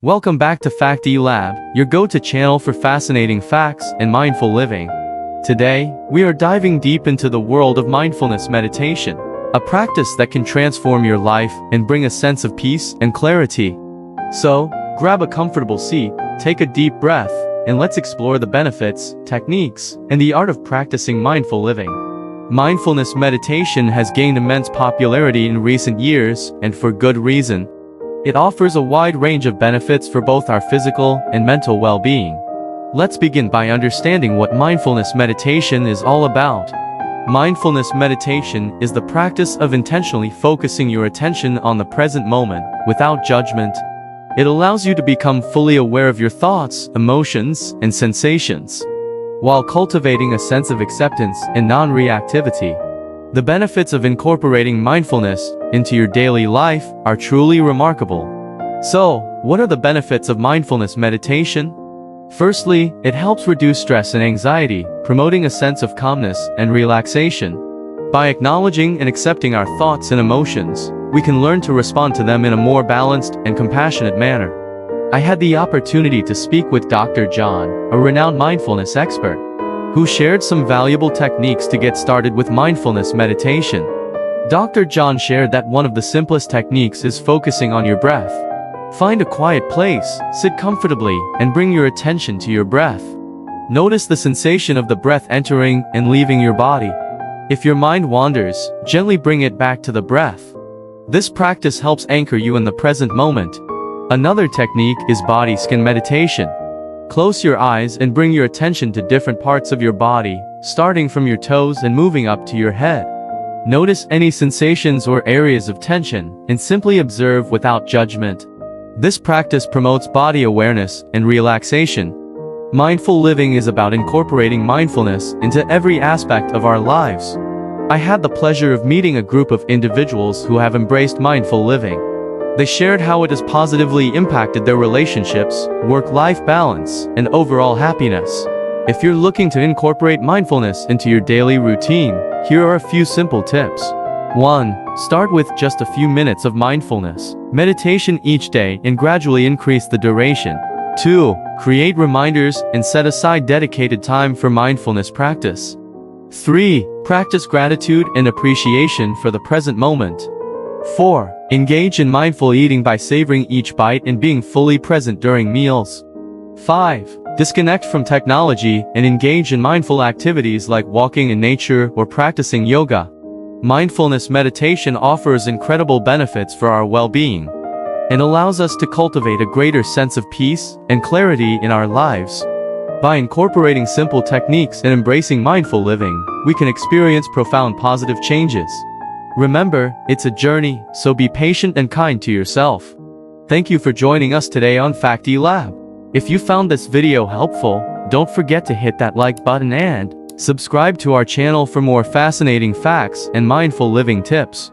Welcome back to Facty Lab, your go-to channel for fascinating facts and mindful living. Today, we are diving deep into the world of mindfulness meditation, a practice that can transform your life and bring a sense of peace and clarity. So, grab a comfortable seat, take a deep breath, and let's explore the benefits, techniques, and the art of practicing mindful living. Mindfulness meditation has gained immense popularity in recent years, and for good reason. It offers a wide range of benefits for both our physical and mental well-being. Let's begin by understanding what mindfulness meditation is all about. Mindfulness meditation is the practice of intentionally focusing your attention on the present moment, without judgment. It allows you to become fully aware of your thoughts, emotions, and sensations, while cultivating a sense of acceptance and non-reactivity. The benefits of incorporating mindfulness into your daily life are truly remarkable. So, what are the benefits of mindfulness meditation? Firstly, it helps reduce stress and anxiety, promoting a sense of calmness and relaxation. By acknowledging and accepting our thoughts and emotions, we can learn to respond to them in a more balanced and compassionate manner. I had the opportunity to speak with Dr. John, a renowned mindfulness expert, who shared some valuable techniques to get started with mindfulness meditation. Dr. John shared that one of the simplest techniques is focusing on your breath. Find a quiet place, sit comfortably, and bring your attention to your breath. Notice the sensation of the breath entering and leaving your body. If your mind wanders, gently bring it back to the breath. This practice helps anchor you in the present moment. Another technique is body scan meditation. Close your eyes and bring your attention to different parts of your body, starting from your toes and moving up to your head. Notice any sensations or areas of tension, and simply observe without judgment. This practice promotes body awareness and relaxation. Mindful living is about incorporating mindfulness into every aspect of our lives. I had the pleasure of meeting a group of individuals who have embraced mindful living. They shared how it has positively impacted their relationships, work-life balance, and overall happiness. If you're looking to incorporate mindfulness into your daily routine, here are a few simple tips. 1. Start with just a few minutes of mindfulness meditation each day and gradually increase the duration. 2. Create reminders and set aside dedicated time for mindfulness practice. 3. Practice gratitude and appreciation for the present moment. 4. Engage in mindful eating by savoring each bite and being fully present during meals. 5. Disconnect from technology and engage in mindful activities like walking in nature or practicing yoga. Mindfulness meditation offers incredible benefits for our well-being and allows us to cultivate a greater sense of peace and clarity in our lives. By incorporating simple techniques and embracing mindful living, we can experience profound positive changes. Remember, it's a journey, so be patient and kind to yourself. Thank you for joining us today on Facty Lab. If you found this video helpful, don't forget to hit that like button and subscribe to our channel for more fascinating facts and mindful living tips.